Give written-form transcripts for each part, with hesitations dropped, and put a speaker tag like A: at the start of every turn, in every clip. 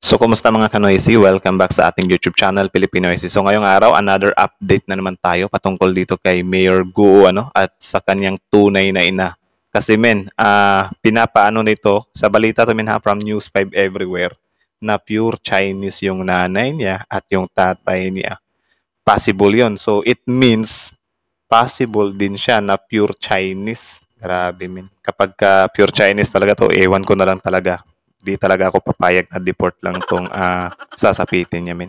A: So, kumusta mga ka-Noisy? Welcome back sa ating YouTube channel, Pilipinoisy. So, ngayong araw, another update na naman tayo patungkol dito kay Mayor Guo at sa kanyang tunay na ina. Kasi pinapaano nito, sa balita to from News 5 Everywhere, na pure Chinese yung nanay niya at yung tatay niya. Possible yon. So, it means possible din siya na pure Chinese. Grabe, men. Kapag pure Chinese talaga to, ewan ko na lang talaga. Di talaga ako papayag na deport lang tong sasapitin niya, men.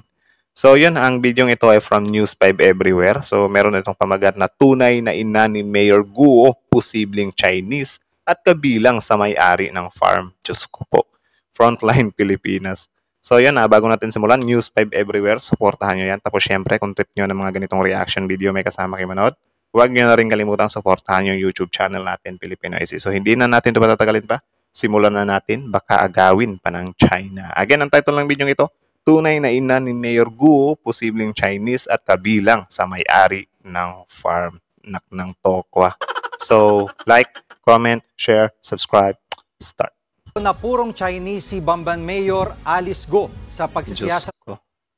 A: So, yun, ang video ito ay from News 5 Everywhere. So, meron itong pamagat na tunay na ina ni Mayor Guo, posibleng Chinese, at kabilang sa may-ari ng farm. Diyos ko po. Frontline Pilipinas. So, yun, bago natin simulan, News 5 Everywhere, supportahan nyo yan. Tapos, syempre, kung trip nyo ng mga ganitong reaction video may kasama kayo manood, huwag nyo na rin kalimutang supportahan yung YouTube channel natin, Pilipinoisy. So, hindi na natin ito patatagalin pa. Simulan na natin, baka agawin pa ng China. Again, ang title ng video ito, tunay na ina ni Mayor Guo, posibleng Chinese at kabilang sa may-ari ng farm ng Tokwa. So, like, comment, share, subscribe, start.
B: Na purong Chinese si Bamban Mayor Alice Guo sa pagsisiyasat.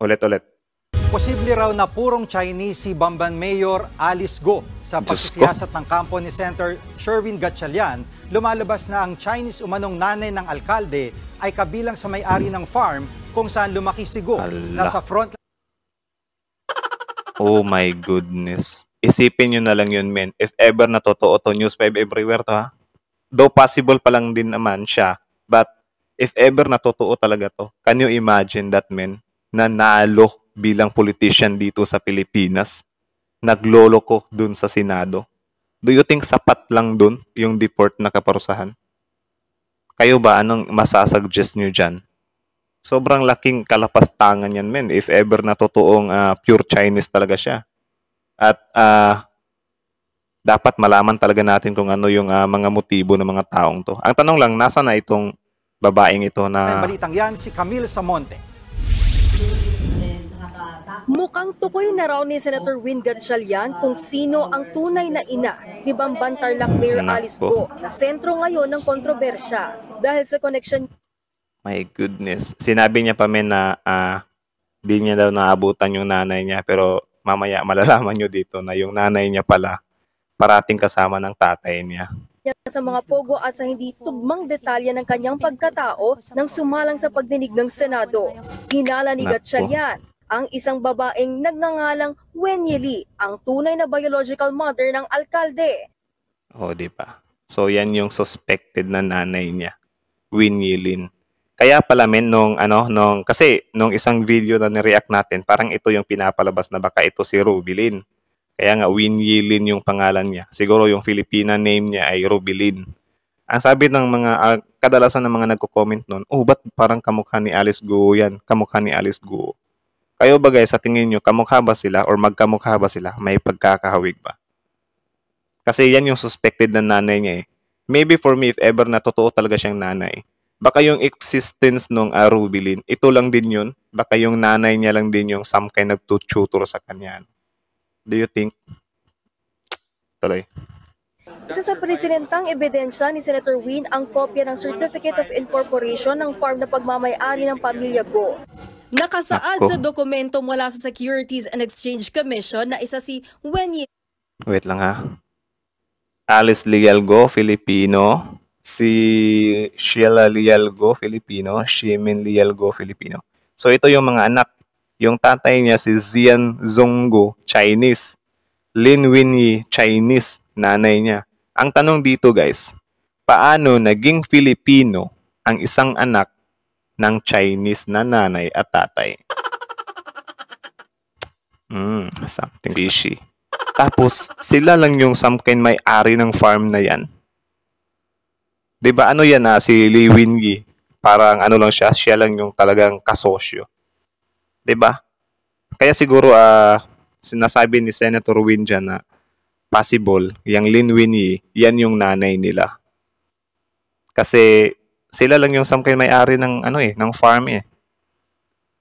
A: Ulit.
B: Posible raw na purong Chinese si Bamban Mayor Alice Guo sa pagsisiyasat ng kampo ni Senator Sherwin Gatchalian. Lumalabas na ang Chinese umanong nanay ng alkalde ay kabilang sa may-ari ng farm kung saan lumaki si Guo. Nasa front.
A: Oh my goodness. Isipin nyo na lang yun, men. If ever na totoo to, News 5 Everywhere to, ha? Though possible pa lang din naman siya, but if ever na totoo talaga to, can you imagine that, men, na nalo bilang politician dito sa Pilipinas, nagloloko dun sa Senado? Do you think sapat lang dun yung deport na kaparusahan? Kayo ba, anong masasuggest nyo dyan? Sobrang laking kalapastangan yan, men, if ever na totoong pure Chinese talaga siya. At dapat malaman talaga natin kung ano yung mga motibo ng mga taong to. Ang tanong lang, nasa na itong babaeng ito na...
B: Ang balitang yan, si Camille Samonte.
C: Mukhang tukoy na raw ni Senator Win Gatchalian kung sino ang tunay na ina ni Bamban Tarlac Mayor Alice Guo na sentro ngayon ng kontrobersya dahil sa connection.
A: My goodness. Sinabi niya pa na di niya daw naabutan yung nanay niya, pero mamaya malalaman nyo dito na yung nanay niya pala parating kasama ng tatay niya.
C: Sa mga pogo at sa hindi tugmang detalye ng kanyang pagkatao nang sumalang sa pagdinig ng Senado. Hinala ni Gatchalian ang isang babaeng nagngangalang Wen Yili, ang tunay na biological mother ng alkalde.
A: Oh, di ba? So yan yung suspected na nanay niya, Wen Yilin. Kaya pala, men, kasi nung isang video na nireact natin, parang ito yung pinapalabas na baka ito si Rubilin. Kaya nga, Wen Yilin yung pangalan niya. Siguro yung Filipina name niya ay Rubilin. Ang sabi ng mga, kadalasan ng mga nagko-comment nun, oh, ba't parang kamukha ni Alice Guo yan? Kamukha ni Alice Guo. Kayo ba guys, sa tingin nyo, kamukha ba sila or magkamukha ba sila? May pagkakahawig ba? Kasi yan yung suspected na nanay niya eh. Maybe for me, if ever na totoo talaga siyang nanay, baka yung existence nung Rubilin, ito lang din yun. Baka yung nanay niya lang din yung some kind nagtututor sa kanya. Do you think? Tuloy.
C: Isa sa presidentang ebidensya ni Senator Win ang kopya ng Certificate of Incorporation ng farm na pagmamay-ari ng pamilya Guo. Nakasaad sa dokumento mula sa Securities and Exchange Commission na isa si Wen Yili.
A: Wait lang ha. Alice Leal Guo, Filipino. Si Sheila Leal Guo, Filipino. Ximin Leal Guo, Filipino. So ito yung mga anak. Yung tatay niya si Zian Zongguo, Chinese. Lin Winyi, Chinese, nanay niya. Ang tanong dito guys, paano naging Filipino ang isang anak ng Chinese na nanay at tatay? Something fishy. Tapos, sila lang yung some kind may-ari ng farm na yan. Diba ano yan si Li Winyi? Parang ano lang siya lang yung talagang kasosyo. Diba? Kaya siguro sinasabi ni Senator Win dyan na possible, yung Lin Winyi, yan yung nanay nila. Kasi sila lang yung some kind may-ari ng ng farm eh.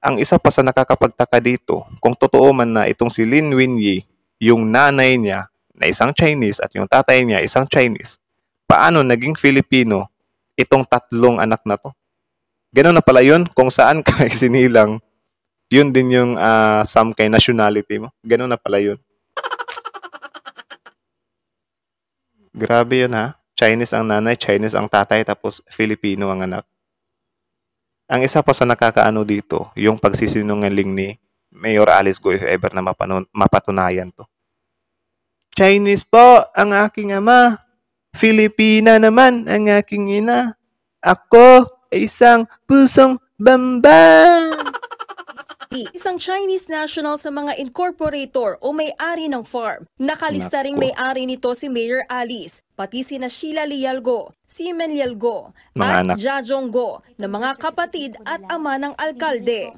A: Ang isa pa sa nakakapagtaka dito, kung totoo man na itong si Lin Winyi, yung nanay niya na isang Chinese at yung tatay niya isang Chinese, paano naging Filipino itong tatlong anak na to? Ganun na pala yun. Kung saan ka isinilang, yun din yung some kind nationality mo. Ganun na pala yun. Grabe yun ha. Chinese ang nanay, Chinese ang tatay, tapos Filipino ang anak. Ang isa pa sa nakakaano dito, yung pagsisinungaling ni Mayor Alice Go if ever na mapatunayan to. Chinese po ang aking ama. Filipina naman ang aking ina. Ako ay isang pusong bamba.
C: Isang Chinese national sa mga incorporator o may-ari ng farm. Nakalista ring may-ari nito si Mayor Alice, pati sina Sheila Lialgo, si Meniel Go, at Jajong Go na mga kapatid at ama ng alkalde.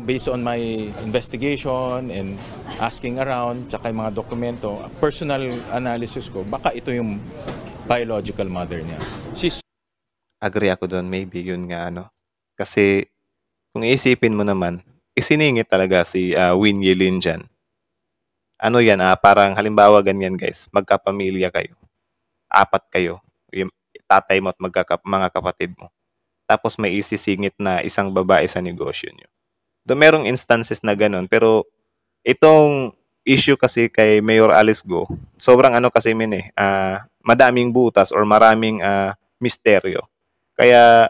D: Based on my investigation and asking around, tsaka yung mga dokumento, personal analysis ko, baka ito yung biological mother niya.
A: Agree ako doon, maybe yun nga ano. Kasi kung iisipin mo naman, isiningit talaga si Win Yilin dyan. Ano yan, parang halimbawa ganyan guys, magkapamilya kayo. 4 kayo, yung tatay mo at mga kapatid mo. Tapos may isisingit na isang babae sa negosyo nyo. Doon merong instances na ganun, pero itong issue kasi kay Mayor Alice Go, sobrang ano kasi madaming butas or maraming misteryo. Kaya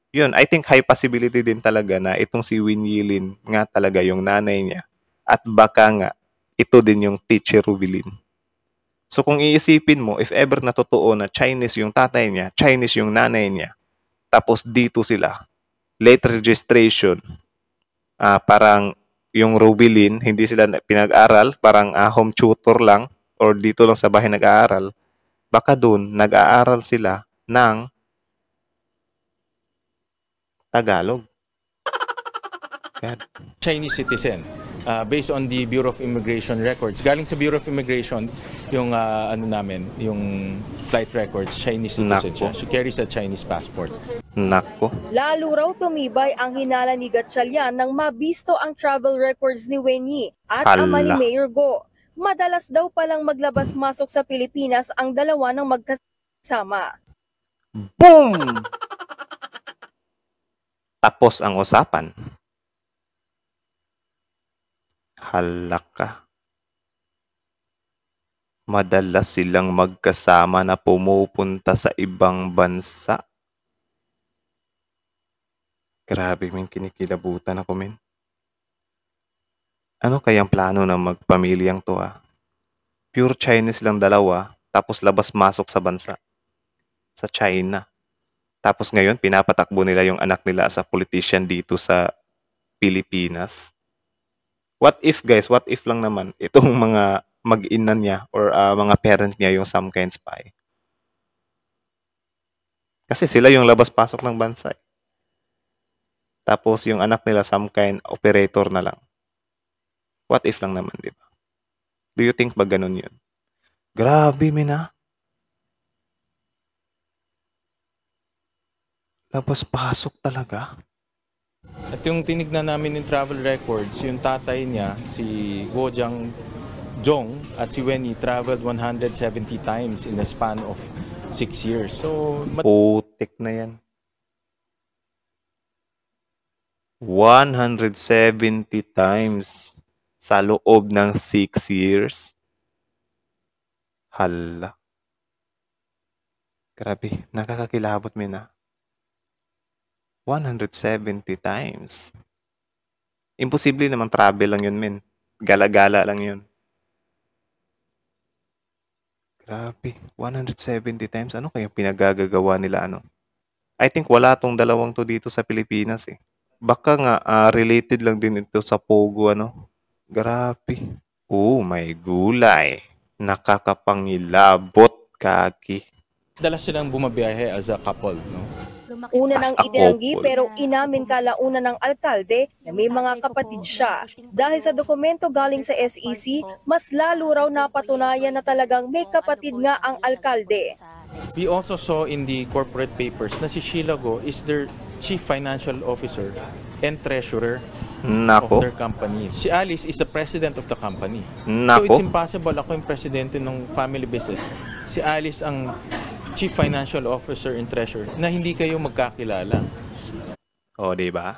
A: yun, I think high possibility din talaga na itong si Win Yilin nga talaga yung nanay niya. At baka nga, ito din yung teacher Rubilin. So kung iisipin mo, if ever na totoo na Chinese yung tatay niya, Chinese yung nanay niya, tapos dito sila, late registration, parang yung Rubilin, hindi sila pinag-aral, parang home tutor lang, or dito lang sa bahay nag-aaral, baka doon nag-aaral sila ng Tagalog. God.
D: Chinese citizen. Based on the Bureau of Immigration records. Galing sa Bureau of Immigration, yung yung flight records, Chinese citizen siya. She carries a Chinese passport.
A: Nako.
C: Lalo raw tumibay ang hinala ni Gatchalian nang mabisto ang travel records ni Wenyi at ama ni Mayor Go. Madalas daw palang maglabas-masok sa Pilipinas ang dalawa ng magkasama.
A: Boom! Tapos ang usapan. Halaka. Madalas silang magkasama na pumupunta sa ibang bansa. Grabe, min, kinikilabutan ako, min. Ano kayang plano ng magpamilyang to, Pure Chinese lang dalawa, tapos labas-masok sa bansa. Sa China. Tapos ngayon, pinapatakbo nila yung anak nila as a politician dito sa Pilipinas. What if, guys, what if lang naman itong mga mag-ina niya or mga parent niya yung some kind spy? Kasi sila yung labas-pasok ng bansa. Tapos yung anak nila some kind operator na lang. What if lang naman, di ba? Do you think ba ganun yun? Grabe, mina. Labas-pasok talaga.
D: At yung tinignan namin yung travel records, yung tatay niya, si Guo Jiangjong at si Wenyi traveled 170 times in the span of 6 years. So,
A: putik na yan. 170 times sa loob ng 6 years. Hala. Grabe, nakakakilabot mo na. 170 times. Imposible naman travel lang yun, men. Gala-gala lang yun. Grabe, 170 times. Ano kaya pinagagagawa nila, I think wala tong dalawang to dito sa Pilipinas, Baka nga, related lang din ito sa Pogo, Grabe. Oh, may gulay. Nakakapangilabot, kaki.
D: Dalas silang bumabiyahe as a couple, no?
C: Una nang itinanggi pero inamin kalauna ng alkalde na may mga kapatid siya. Dahil sa dokumento galing sa SEC, mas lalo raw napatunayan na talagang may kapatid nga ang alkalde.
D: We also saw in the corporate papers na si Sheila Go is their chief financial officer and treasurer of their company. Si Alice is the president of the company. So it's impossible ako yung presidente ng family business. Si Alice ang chief financial officer and treasurer na hindi kayo magkakilala.
A: O, di ba?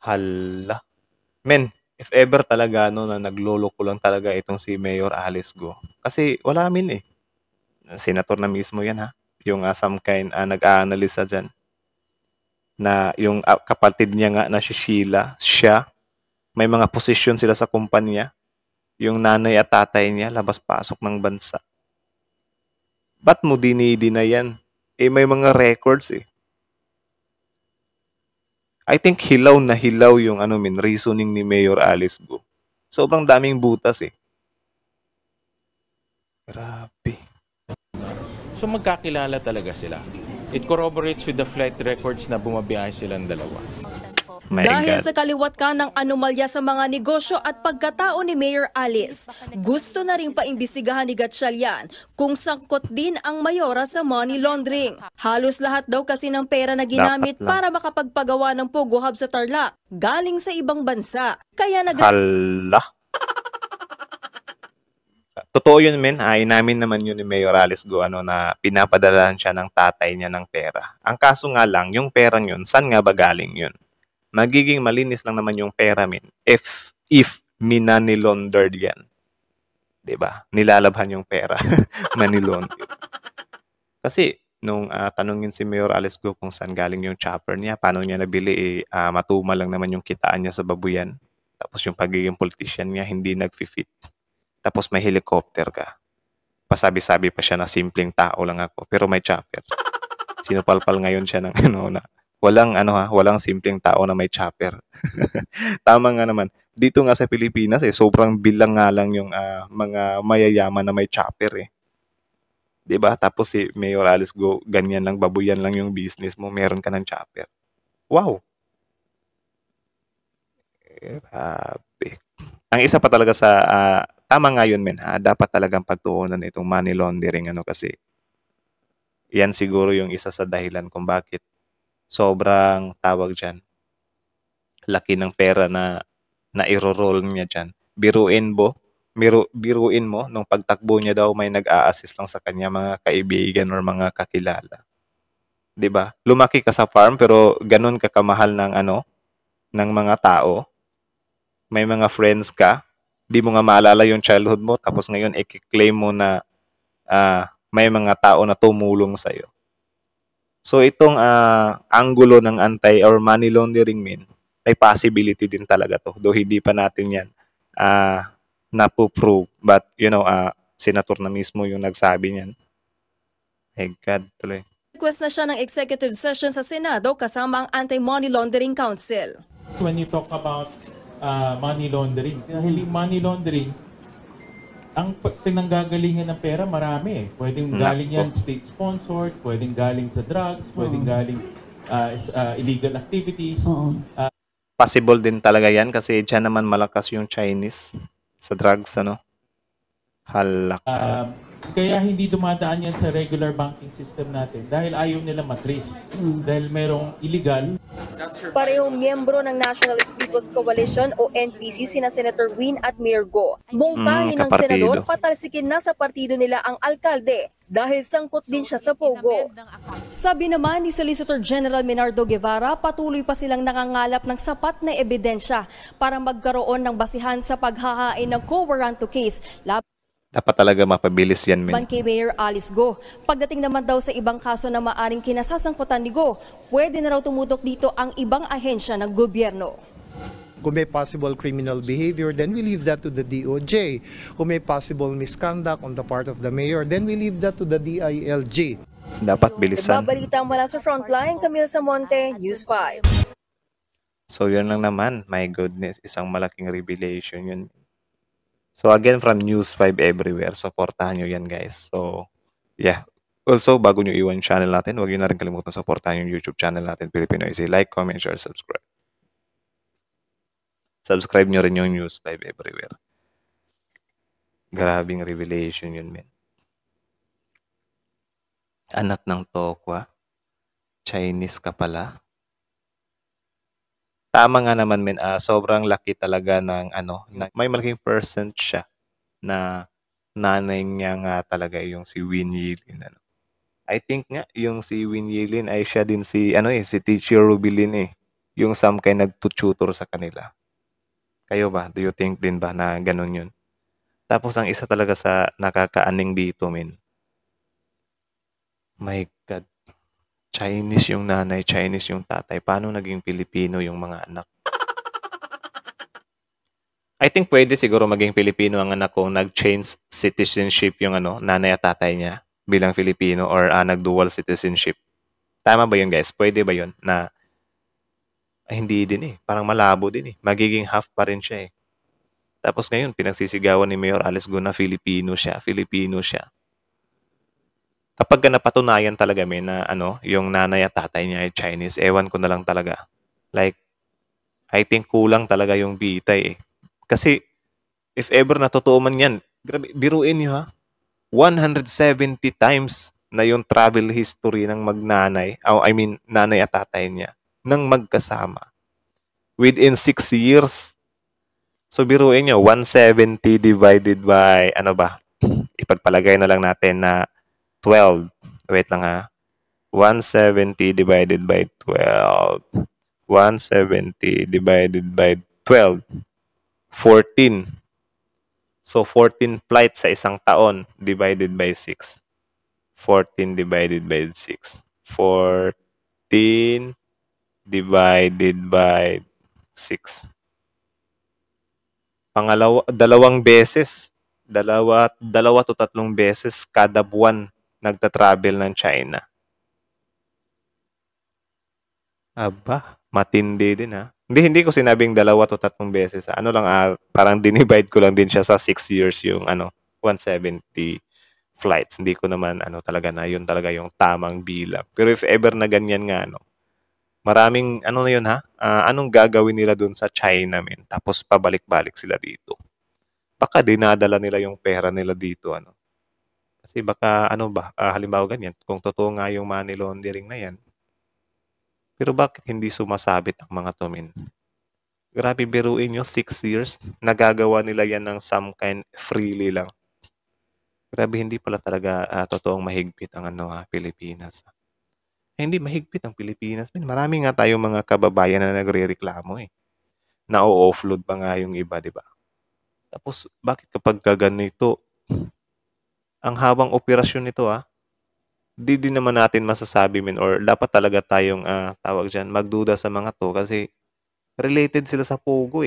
A: Hala. Men, if ever talaga no na nagloloko lang talaga itong si Mayor Alice Go. Kasi wala eh. Senator na mismo yan ha. Yung some kind nag-aanalisa dyan. Na yung kapatid niya nga na si Sheila, siya, may mga posisyon sila sa kumpanya. Yung nanay at tatay niya, labas-pasok ng bansa. Ba't mo dinidina yan? Eh, may mga records eh. I think hilaw na hilaw yung reasoning ni Mayor Alice Go. Sobrang daming butas eh. Grabe.
D: So magkakilala talaga sila. It corroborates with the flight records na bumabiyahe silang dalawa.
A: My
C: Dahil
A: God.
C: sa kaliwat ka ng anomalya sa mga negosyo at pagkatao ni Mayor Alice, gusto na rin paimbestigahan ni Gatchalian kung sangkot din ang mayora sa money laundering. Halos lahat daw kasi ng pera na ginamit
A: Dapat lang.
C: para makapagpagawa ng Pogo Hub sa Tarlac, galing sa ibang bansa. Kaya
A: Hala. Totoo yun, men. Ay namin naman yun ni Mayor Alice Go na pinapadalahan siya ng tatay niya ng pera. Ang kaso nga lang, yung perang yun, saan nga ba galing yun? Magiging malinis lang naman yung pera, men. If minanilondered yan. Diba? Nilalabhan yung pera. Manilondered. Kasi, nung tanongin si Mayor Alice Go kung saan galing yung chopper niya, paano niya nabili, matuma lang naman yung kitaan niya sa babuyan. Tapos yung pagiging politician niya, hindi nag-fit. Tapos may helicopter ka. Pasabi-sabi pa siya na simpleng tao lang ako, pero may chopper. Sinupalpal ngayon siya ng na walang simpleng tao na may chopper. Tama nga naman. Dito nga sa Pilipinas sobrang bilang nga lang yung mga mayayaman na may chopper eh. 'Di ba? Tapos si Mayor Alice Go, ganyan lang, babuyan lang yung business mo, meron ka ng chopper. Wow. Grabe. Ang isa pa talaga sa tama nga yun, men. Dapat talagang pagtuunan itong money laundering kasi yan siguro yung isa sa dahilan kung bakit sobrang tawag dyan, laki ng pera na iro-roll niya dyan. Biruin mo, nung pagtakbo niya daw may nag-a-assist lang sa kanya, mga kaibigan or mga kakilala. 'Di ba? Lumaki ka sa farm pero ganun ka kamahal ng ng mga tao. May mga friends ka, di mo nga maalala yung childhood mo, tapos ngayon i-claim mo na may mga tao na tumulong sa'yo. So itong angulo ng anti or money laundering, men, may possibility din talaga to. Though hindi pa natin yan napuprove. But senator na mismo yung nagsabi niyan. My God, tuloy.
C: request na siya ng executive session sa Senado kasama ang Anti-Money Laundering Council.
E: When you talk about money laundering, dahil yung money laundering, ang pinanggagalingan ng pera marami eh. Pwedeng galing yan state-sponsored, pwedeng galing sa drugs, pwedeng galing illegal activities.
A: Possible din talaga yan kasi dyan naman malakas yung Chinese sa drugs, Halak.
E: Kaya hindi dumadaan yan sa regular banking system natin dahil ayaw nila matrace. Dahil merong illegal.
C: Parehong miyembro ng Nationalist People's Coalition o NPC sina Senator Win at Mayor Go. Mungkahin ng
A: kapartido.
C: senador patalsikin na sa partido nila ang alkalde dahil sangkot din siya sa Pogo. Sabi naman ni Solicitor General Menardo Guevara, patuloy pa silang nangangalap ng sapat na ebidensya para magkaroon ng basihan sa paghahain ng co-warranto case
A: Dapat talaga mapabilis yan, men.
C: kay Mayor Alice Go. Pagdating naman daw sa ibang kaso na maaring kinasasangkutan ni Go, pwede na raw tumutok dito ang ibang ahensya ng gobyerno.
F: Kung may possible criminal behavior, then we leave that to the DOJ. Kung may possible misconduct on the part of the mayor, then we leave that to the DILG.
A: Dapat bilisan.
C: Nagbabalita mula sa Frontline, Camille Samonte, News 5.
A: So, yun lang naman. My goodness, isang malaking revelation yun. So, again, from News 5 everywhere. Supportahan nyo yan, guys. So, yeah. Also, bago nyo iwan yung channel natin, huwag nyo na rin kalimutan supportahan yung YouTube channel natin, Filipino Easy. Like, comment, share, subscribe. Subscribe nyo rin yung News 5 everywhere. Grabing revelation yun, men. Anak ng Tokwa. Chinese ka pala. Tama nga naman, men. Sobrang laki talaga ng may malaking percent siya na nanay niya nga talaga yung si Winnie Yilin. I think nga yung si Win Yilin ay siya din si si Teacher Rubilin yung some kind nagtututor sa kanila. Kayo ba? Do you think din ba na ganun yun? Tapos ang isa talaga sa nakakaaning dito, men. My God. Chinese yung nanay, Chinese yung tatay. Paano naging Pilipino yung mga anak? I think pwede siguro maging Pilipino ang anak kung nag-change citizenship yung nanay at tatay niya bilang Filipino or nag-dual citizenship. Tama ba yun, guys? Pwede ba yun na hindi din Parang malabo din Magiging half pa rin siya Tapos ngayon, pinagsisigawan ni Mayor Alice Go na Filipino siya. Kapag napatunayan talaga na yung nanay at tatay niya ay Chinese, ewan ko na lang talaga. Like, I think kulang talaga yung bitay Kasi, if ever na totoo man yan, grabe, biruin niyo ha, 170 times na yung travel history ng magnanay, nanay at tatay niya, nang magkasama. Within 6 years. So, biruin niyo, 170 divided by, ipagpalagay na lang natin na 12. Wait lang ha. 170 divided by 12. 170 divided by 12. 14. So, 14 flights sa isang taon divided by 6. 14 divided by 6. 14 divided by 6. Dalawang beses. Dalawa to tatlong beses kada buwan nagta-travel ng China. Aba, matindi din ha. Hindi ko sinabing 2 to 3 beses. Parang dinivide ko lang din siya sa 6 years yung 170 flights. Hindi ko naman talaga na yun talaga yung tamang bilang. Pero if ever na ganyan nga maraming na yun ha. Anong gagawin nila dun sa China men? Tapos pabalik-balik sila dito. Baka dinadala nila yung pera nila dito Kasi baka halimbawa ganyan, kung totoo nga yung money laundering na yan, pero bakit hindi sumasabit ang mga to, men? Grabe, biruin nyo, 6 years, nagagawa nila yan ng some kind freely lang. Grabe, hindi pala talaga totoong mahigpit ang Pilipinas. Hindi mahigpit ang Pilipinas, men. Marami nga tayong mga kababayan na nagre-reklamo Na-offload pa nga yung iba, di ba? Tapos, bakit kapag ganito, ang habang operasyon nito di din naman natin masasabi or dapat talaga tayong tawag dyan, magduda sa mga to kasi related sila sa Pogo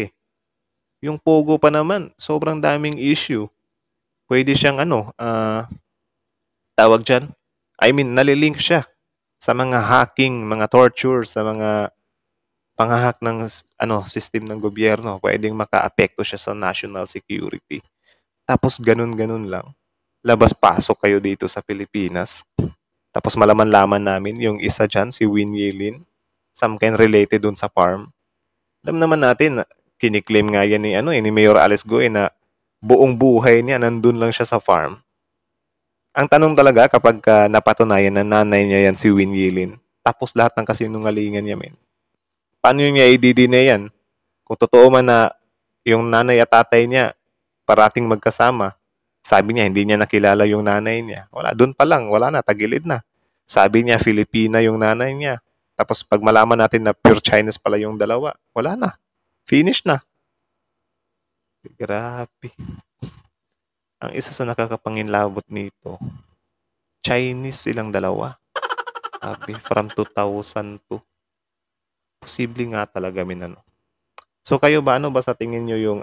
A: Yung Pogo pa naman, sobrang daming issue. Pwede siyang tawag dyan, nalilink siya sa mga hacking, mga torture, sa mga panghahack ng system ng gobyerno. Pwedeng makaapekto siya sa national security. Tapos ganun-ganun lang. Labas-pasok kayo dito sa Pilipinas. Tapos malaman-laman namin yung isa dyan, si Win Yilin, some kind related dun sa farm. Alam naman natin, kiniklaim nga yan ni Mayor Alice Go na buong buhay niya, nandun lang siya sa farm. Ang tanong talaga kapag napatunayan na nanay niya yan si Win Yilin, tapos lahat ng kasinungalingan niya, men. Paano niya i-deny yan? Kung totoo man na yung nanay at tatay niya parating magkasama, sabi niya hindi niya nakilala yung nanay niya. Wala, doon pa lang, wala na, tagilid na. Sabi niya Filipina yung nanay niya. Tapos pag malaman natin na pure Chinese pala yung dalawa, wala na. Finish na. Grabe. Ang isa sa nakakapanginlabot nito, Chinese silang dalawa. Sabi, from 2002. Posible nga talaga, So kayo ba, ano ba sa tingin nyo yung,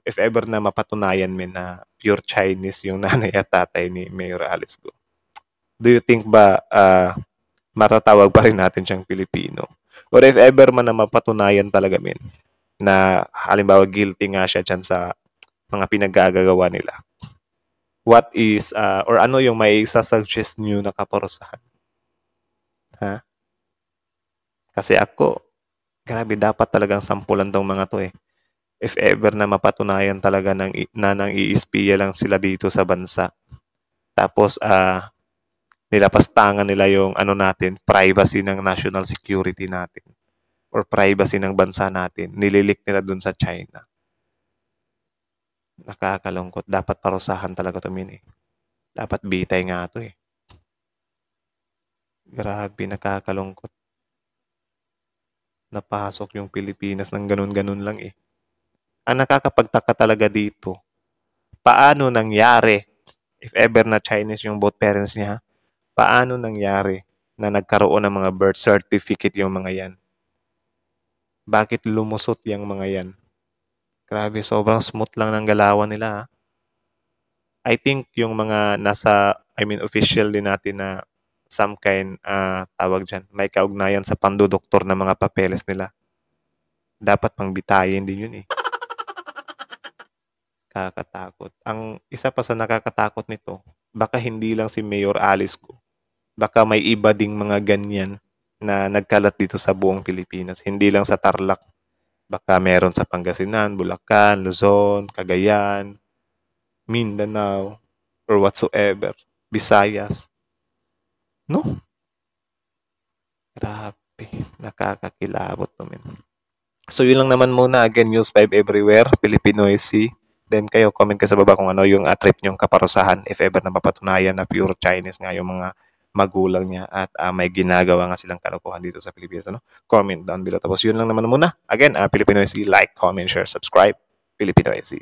A: if ever na mapatunayan na pure Chinese yung nanay at tatay ni Mayor Alice Go? Do you think ba matatawag pa rin natin siyang Pilipino? Or if ever man na mapatunayan talaga na halimbawa guilty nga siya dyan sa mga pinaggagawa nila, what is, or ano yung may sasuggest nyo na kaparusahan? Ha? Kasi ako, grabe, dapat talagang sampulan tong mga to If ever na mapatunayan talaga nang iispiya lang sila dito sa bansa. Tapos, nilapastangan nila yung natin, privacy ng national security natin. Or privacy ng bansa natin. Nililik nila dun sa China. Nakakalungkot. Dapat parusahan talaga ito, Dapat bitay nga to eh. Grabe, nakakalungkot. Napasok yung Pilipinas ng ganun-ganun lang eh. Ang nakakapagtaka talaga dito, paano nangyari, if ever na Chinese yung both parents niya, paano nangyari na nagkaroon ng mga birth certificate yung mga yan? Bakit lumusot yung mga yan? Grabe, sobrang smooth lang ng galawan nila. Ha? I think yung mga official din natin na some kind, tawag dyan, may kaugnayan sa pandudoktor ng mga papeles nila. Dapat pangbitayin din yun eh. Kakatakot. Ang isa pa sa nakakatakot nito, baka hindi lang si Mayor Alice Go. Baka may iba ding mga ganyan na nagkalat dito sa buong Pilipinas. Hindi lang sa Tarlac. Baka meron sa Pangasinan, Bulacan, Luzon, Cagayan, Mindanao, or whatsoever. Visayas. No? Grabe. Nakakakilabot naman. So, yun lang naman muna. Again, News 5 everywhere. Pilipinoicy. Then kayo, comment ka sa baba kung ano yung trip nyong kaparusahan if ever na mapatunayan na pure Chinese nga yung mga magulang niya at may ginagawa nga silang kalokohan dito sa Pilipinas. Ano? Comment down below. Tapos yun lang naman muna. Again, Pilipinoicy. Like, comment, share, subscribe. Pilipinoicy.